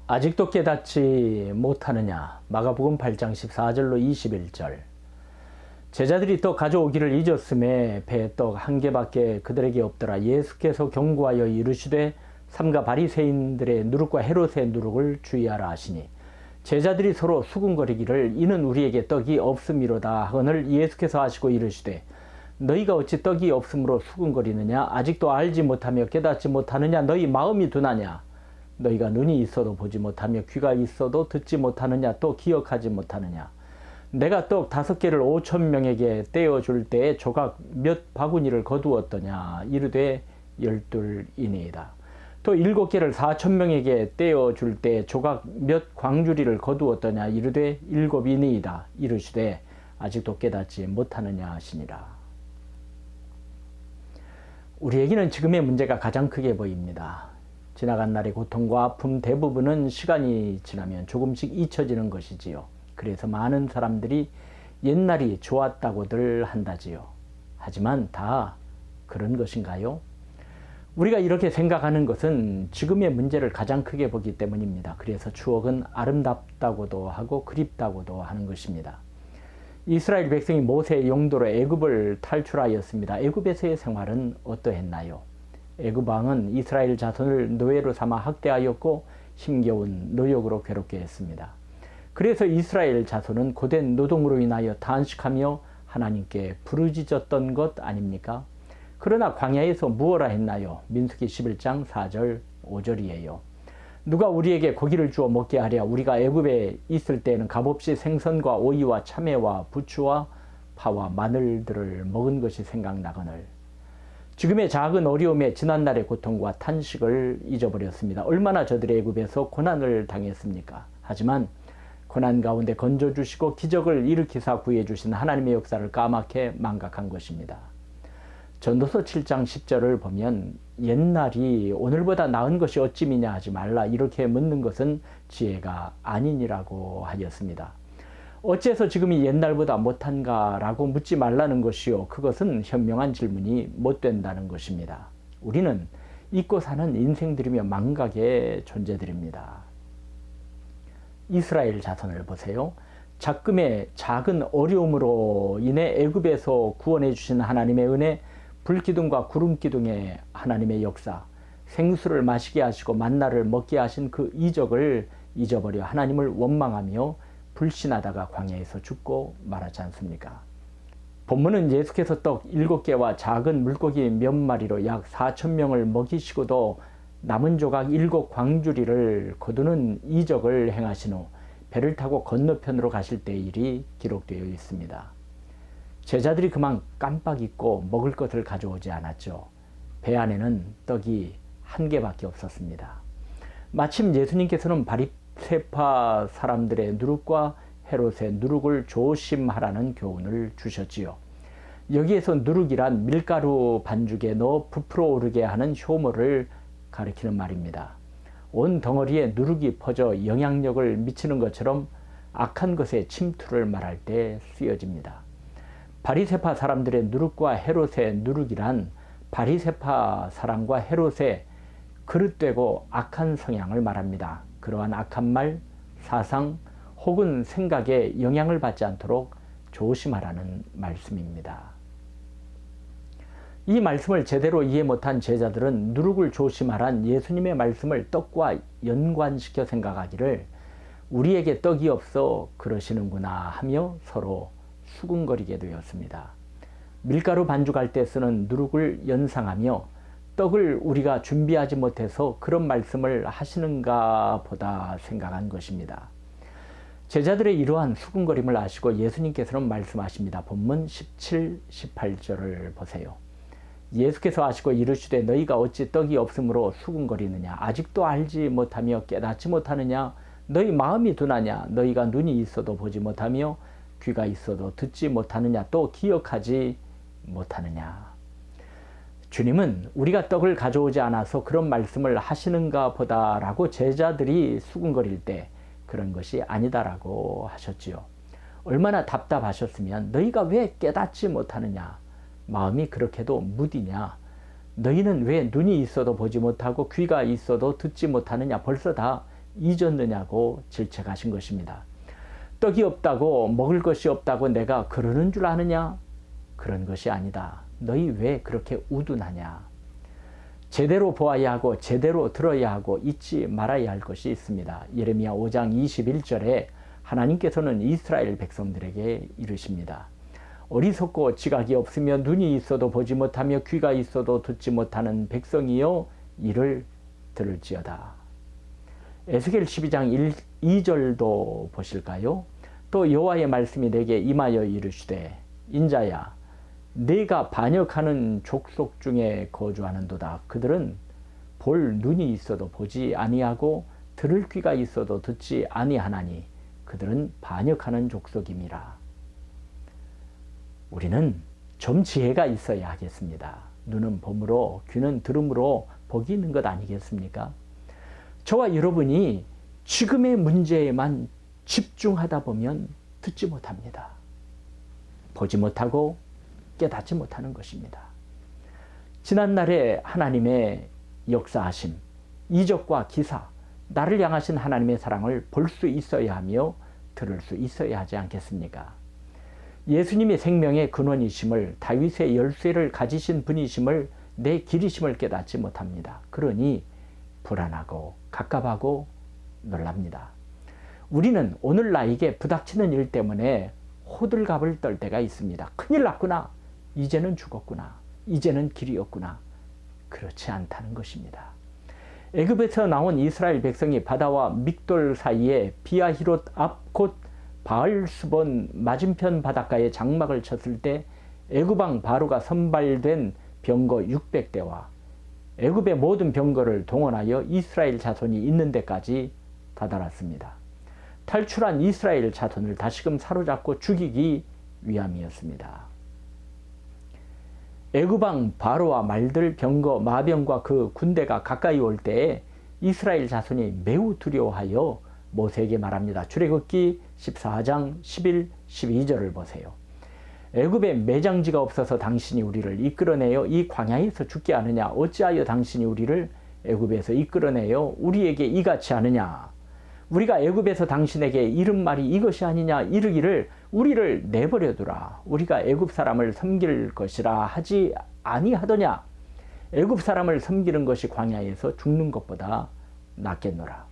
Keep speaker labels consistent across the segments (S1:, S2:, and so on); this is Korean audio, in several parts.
S1: 아직도 깨닫지 못하느냐. 마가복음 8장 14절로 21절. 제자들이 떡 가져오기를 잊었음에 배에 떡 한 개밖에 그들에게 없더라. 예수께서 경고하여 이르시되 삼가 바리새인들의 누룩과 헤롯의 누룩을 주의하라 하시니 제자들이 서로 수군거리기를 이는 우리에게 떡이 없음이로다 하거늘 예수께서 하시고 이르시되 너희가 어찌 떡이 없음으로 수군거리느냐. 아직도 알지 못하며 깨닫지 못하느냐. 너희 마음이 둔하냐. 너희가 눈이 있어도 보지 못하며 귀가 있어도 듣지 못하느냐. 또 기억하지 못하느냐. 내가 떡 5개를 5,000명에게 떼어줄 때에 조각 몇 바구니를 거두었더냐. 이르되 12이니이다. 또 7개를 4,000명에게 떼어줄 때 조각 몇 광주리를 거두었더냐. 이르되 7이니이다. 이르시되 아직도 깨닫지 못하느냐 하시니라. 우리에게는 지금의 문제가 가장 크게 보입니다. 지나간 날의 고통과 아픔 대부분은 시간이 지나면 조금씩 잊혀지는 것이지요. 그래서 많은 사람들이 옛날이 좋았다고들 한다지요. 하지만 다 그런 것인가요? 우리가 이렇게 생각하는 것은 지금의 문제를 가장 크게 보기 때문입니다. 그래서 추억은 아름답다고도 하고 그립다고도 하는 것입니다. 이스라엘 백성이 모세의 용도로 애굽을 탈출하였습니다. 애굽에서의 생활은 어떠했나요? 애굽 왕은 이스라엘 자손을 노예로 삼아 학대하였고 힘겨운 노역으로 괴롭게 했습니다. 그래서 이스라엘 자손은 고된 노동으로 인하여 단식하며 하나님께 부르짖었던 것 아닙니까? 그러나 광야에서 무엇라 했나요? 민수기 11장 4절 5절이에요. 누가 우리에게 고기를 주어 먹게 하랴. 우리가 애굽에 있을 때에는 값없이 생선과 오이와 참외와 부추와 파와 마늘들을 먹은 것이 생각나거늘. 지금의 작은 어려움에 지난날의 고통과 탄식을 잊어버렸습니다. 얼마나 저들의 애굽에서 고난을 당했습니까? 하지만 고난 가운데 건져주시고 기적을 일으키사 구해주신 하나님의 역사를 까맣게 망각한 것입니다. 전도서 7장 10절을 보면 옛날이 오늘보다 나은 것이 어찌미냐 하지 말라. 이렇게 묻는 것은 지혜가 아니니라고 하였습니다. 어째서 지금이 옛날보다 못한가 라고 묻지 말라는 것이요. 그것은 현명한 질문이 못 된다는 것입니다. 우리는 잊고 사는 인생들이며 망각의 존재들입니다. 이스라엘 자손을 보세요. 작금의 작은 어려움으로 인해 애굽에서 구원해 주신 하나님의 은혜, 불기둥과 구름기둥의 하나님의 역사, 생수를 마시게 하시고 만나를 먹게 하신 그 이적을 잊어버려 하나님을 원망하며 불신하다가 광야에서 죽고 말았지 않습니까? 본문은 예수께서 떡 7개와 작은 물고기 몇 마리로 약 4,000명을 먹이시고도 남은 조각 7광주리를 거두는 이적을 행하신 후 배를 타고 건너편으로 가실 때의 일이 기록되어 있습니다. 제자들이 그만 깜빡 잊고 먹을 것을 가져오지 않았죠. 배 안에는 떡이 1개밖에 없었습니다. 마침 예수님께서는 바리새파 사람들의 누룩과 헤롯의 누룩을 조심하라는 교훈을 주셨지요. 여기에서 누룩이란 밀가루 반죽에 넣어 부풀어 오르게 하는 효모를 가리키는 말입니다. 온 덩어리에 누룩이 퍼져 영향력을 미치는 것처럼 악한 것의 침투를 말할 때 쓰여집니다. 바리새파 사람들의 누룩과 헤롯의 누룩이란 바리새파 사람과 헤롯의 그릇되고 악한 성향을 말합니다. 그러한 악한 말, 사상 혹은 생각에 영향을 받지 않도록 조심하라는 말씀입니다. 이 말씀을 제대로 이해 못한 제자들은 누룩을 조심하란 예수님의 말씀을 떡과 연관시켜 생각하기를 우리에게 떡이 없어 그러시는구나 하며 서로 수군거리게 되었습니다. 밀가루 반죽할 때 쓰는 누룩을 연상하며 떡을 우리가 준비하지 못해서 그런 말씀을 하시는가 보다 생각한 것입니다. 제자들의 이러한 수군거림을 아시고 예수님께서는 말씀하십니다. 본문 17, 18절을 보세요. 예수께서 아시고 이르시되 너희가 어찌 떡이 없으므로 수군거리느냐. 아직도 알지 못하며 깨닫지 못하느냐. 너희 마음이 둔하냐. 너희가 눈이 있어도 보지 못하며 귀가 있어도 듣지 못하느냐. 또 기억하지 못하느냐. 주님은 우리가 떡을 가져오지 않아서 그런 말씀을 하시는가 보다 라고 제자들이 수군거릴 때 그런 것이 아니다라고 하셨지요. 얼마나 답답하셨으면 너희가 왜 깨닫지 못하느냐. 마음이 그렇게도 무디냐. 너희는 왜 눈이 있어도 보지 못하고 귀가 있어도 듣지 못하느냐. 벌써 다 잊었느냐고 질책하신 것입니다. 떡이 없다고 먹을 것이 없다고 내가 그러는 줄 아느냐? 그런 것이 아니다. 너희 왜 그렇게 우둔하냐? 제대로 보아야 하고 제대로 들어야 하고 잊지 말아야 할 것이 있습니다. 예레미야 5장 21절에 하나님께서는 이스라엘 백성들에게 이르십니다. 어리석고 지각이 없으며 눈이 있어도 보지 못하며 귀가 있어도 듣지 못하는 백성이여 이를 들을지어다. 에스겔 12장 2절도 보실까요? 또 여호와의 말씀이 내게 임하여 이르시되 인자야 네가 반역하는 족속 중에 거주하는도다. 그들은 볼 눈이 있어도 보지 아니하고 들을 귀가 있어도 듣지 아니하나니 그들은 반역하는 족속임이라. 우리는 좀 지혜가 있어야 하겠습니다. 눈은 봄으로 귀는 들음으로 복이 있는 것 아니겠습니까? 저와 여러분이 지금의 문제에만 집중하다 보면 듣지 못합니다. 보지 못하고 깨닫지 못하는 것입니다. 지난날에 하나님의 역사하심, 이적과 기사, 나를 향하신 하나님의 사랑을 볼 수 있어야 하며 들을 수 있어야 하지 않겠습니까? 예수님이 생명의 근원이심을, 다윗의 열쇠를 가지신 분이심을, 내 길이심을 깨닫지 못합니다. 그러니 불안하고 갑갑하고 놀랍니다. 우리는 오늘 나에게 부닥치는 일 때문에 호들갑을 떨 때가 있습니다. 큰일 났구나. 이제는 죽었구나. 이제는 길이 없구나. 그렇지 않다는 것입니다. 애굽에서 나온 이스라엘 백성이 바다와 믹돌 사이에 비아히롯 앞 곧 바알수본 맞은편 바닷가에 장막을 쳤을 때 애굽왕 바로가 선발된 병거 600대와 애굽의 모든 병거를 동원하여 이스라엘 자손이 있는 데까지 다다랐습니다. 탈출한 이스라엘 자손을 다시금 사로잡고 죽이기 위함이었습니다. 애굽왕 바로와 말들 병거 마병과 그 군대가 가까이 올 때에 이스라엘 자손이 매우 두려워하여 모세에게 말합니다. 출애굽기 14장 11, 12절을 보세요. 애굽에 매장지가 없어서 당신이 우리를 이끌어내어 이 광야에서 죽게 하느냐? 어찌하여 당신이 우리를 애굽에서 이끌어내어 우리에게 이같이 하느냐? 우리가 애굽에서 당신에게 이른 말이 이것이 아니냐? 이르기를 우리를 내버려두라. 우리가 애굽 사람을 섬길 것이라 하지 아니하더냐? 애굽 사람을 섬기는 것이 광야에서 죽는 것보다 낫겠노라.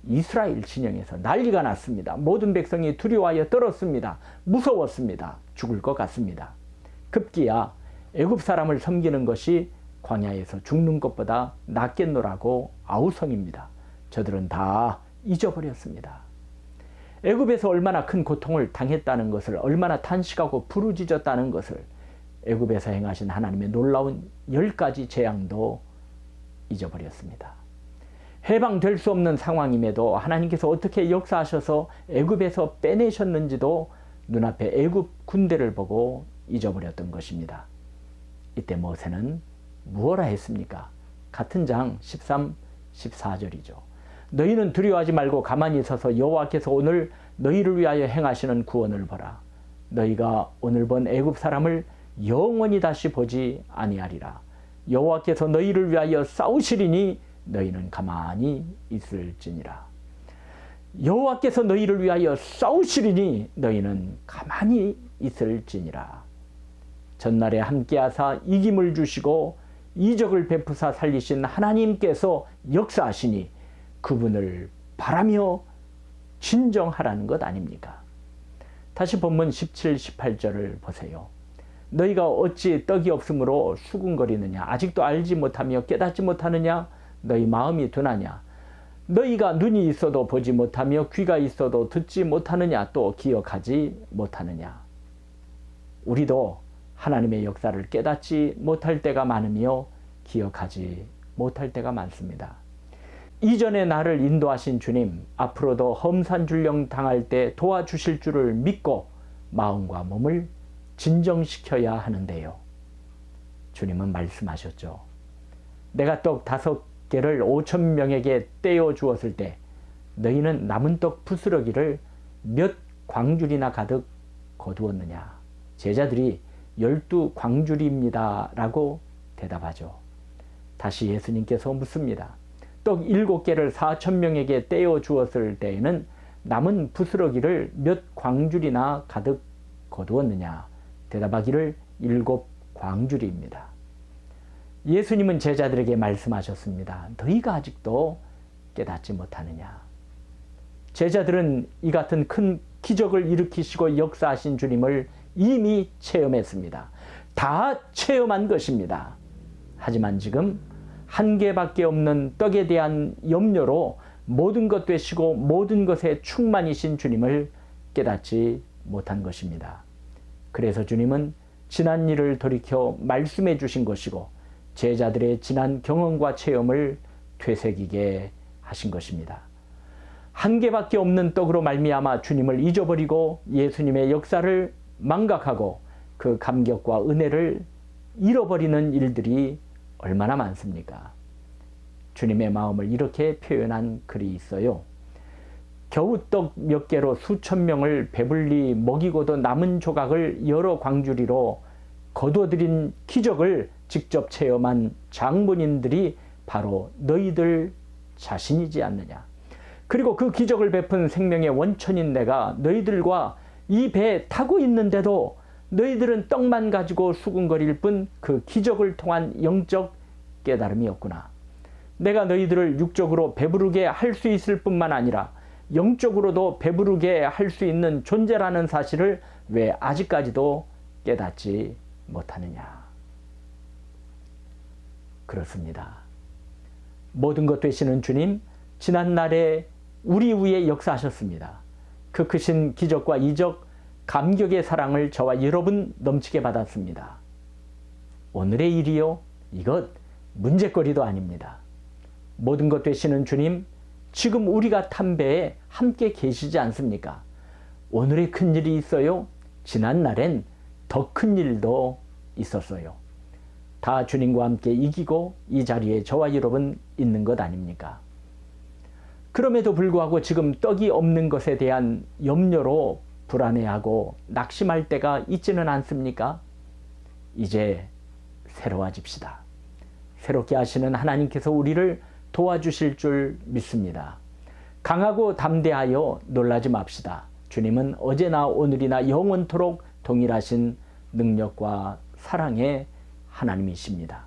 S1: 이스라엘 진영에서 난리가 났습니다. 모든 백성이 두려워하여 떨었습니다. 무서웠습니다. 죽을 것 같습니다. 급기야 애굽 사람을 섬기는 것이 광야에서 죽는 것보다 낫겠노라고 아우성입니다. 저들은 다 잊어버렸습니다. 애굽에서 얼마나 큰 고통을 당했다는 것을, 얼마나 탄식하고 부르짖었다는 것을, 애굽에서 행하신 하나님의 놀라운 10가지 재앙도 잊어버렸습니다. 해방될 수 없는 상황임에도 하나님께서 어떻게 역사하셔서 애굽에서 빼내셨는지도 눈앞에 애굽 군대를 보고 잊어버렸던 것입니다. 이때 모세는 무엇라 했습니까? 같은 장 13, 14절이죠. 너희는 두려워하지 말고 가만히 서서 여호와께서 오늘 너희를 위하여 행하시는 구원을 보라. 너희가 오늘 본 애굽 사람을 영원히 다시 보지 아니하리라. 여호와께서 너희를 위하여 싸우시리니 너희는 가만히 있을지니라. 여호와께서 너희를 위하여 싸우시리니 너희는 가만히 있을지니라. 전날에 함께하사 이김을 주시고 이적을 베푸사 살리신 하나님께서 역사하시니 그분을 바라며 진정하라는 것 아닙니까? 다시 본문 17, 18절을 보세요. 너희가 어찌 떡이 없으므로 수군거리느냐? 아직도 알지 못하며 깨닫지 못하느냐? 너희 마음이 둔하냐? 너희가 눈이 있어도 보지 못하며 귀가 있어도 듣지 못하느냐? 또 기억하지 못하느냐? 우리도 하나님의 역사를 깨닫지 못할 때가 많으며 기억하지 못할 때가 많습니다. 이전에 나를 인도하신 주님, 앞으로도 험산줄령 당할 때 도와주실 줄을 믿고 마음과 몸을 진정시켜야 하는데요. 주님은 말씀하셨죠. 내가 떡 5개를 5,000명에게 떼어 주었을 때 너희는 남은 떡 부스러기를 몇 광줄이나 가득 거두었느냐? 제자들이 12광줄입니다 라고 대답하죠. 다시 예수님께서 묻습니다. 떡 7개를 4,000명에게 떼어 주었을 때에는 남은 부스러기를 몇 광줄이나 가득 거두었느냐? 대답하기를 7광줄이입니다. 예수님은 제자들에게 말씀하셨습니다. 너희가 아직도 깨닫지 못하느냐? 제자들은 이 같은 큰 기적을 일으키시고 역사하신 주님을 이미 체험했습니다. 다 체험한 것입니다. 하지만 지금 한 개밖에 없는 떡에 대한 염려로 모든 것 되시고 모든 것에 충만이신 주님을 깨닫지 못한 것입니다. 그래서 주님은 지난 일을 돌이켜 말씀해 주신 것이고 제자들의 지난 경험과 체험을 되새기게 하신 것입니다. 한 개밖에 없는 떡으로 말미암아 주님을 잊어버리고 예수님의 역사를 망각하고 그 감격과 은혜를 잃어버리는 일들이 얼마나 많습니까? 주님의 마음을 이렇게 표현한 글이 있어요. 겨우 떡 몇 개로 수천 명을 배불리 먹이고도 남은 조각을 여러 광주리로 거두어들인 기적을 직접 체험한 장본인들이 바로 너희들 자신이지 않느냐. 그리고 그 기적을 베푼 생명의 원천인 내가 너희들과 이 배에 타고 있는데도 너희들은 떡만 가지고 수군거릴 뿐 그 기적을 통한 영적 깨달음이 없구나. 내가 너희들을 육적으로 배부르게 할 수 있을 뿐만 아니라 영적으로도 배부르게 할 수 있는 존재라는 사실을 왜 아직까지도 깨닫지 못하느냐. 그렇습니다. 모든 것 되시는 주님, 지난날에 우리 위에 역사하셨습니다. 그 크신 기적과 이적, 감격의 사랑을 저와 여러분 넘치게 받았습니다. 오늘의 일이요, 이것 문제거리도 아닙니다. 모든 것 되시는 주님, 지금 우리가 탄 배에 함께 계시지 않습니까? 오늘의 큰 일이 있어요. 지난 날엔 더 큰 일도 있었어요. 다 주님과 함께 이기고 이 자리에 저와 여러분 있는 것 아닙니까? 그럼에도 불구하고 지금 떡이 없는 것에 대한 염려로 불안해하고 낙심할 때가 있지는 않습니까? 이제 새로워집시다. 새롭게 하시는 하나님께서 우리를 도와주실 줄 믿습니다. 강하고 담대하여 놀라지 맙시다. 주님은 어제나 오늘이나 영원토록 동일하신 능력과 사랑의 하나님이십니다.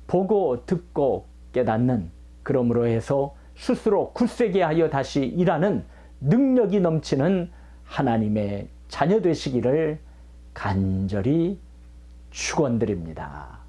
S1: 보고 듣고 깨닫는, 그러므로 해서 스스로 굳세게 하여 다시 일하는 능력이 넘치는 하나님의 자녀 되시기를 간절히 축원드립니다.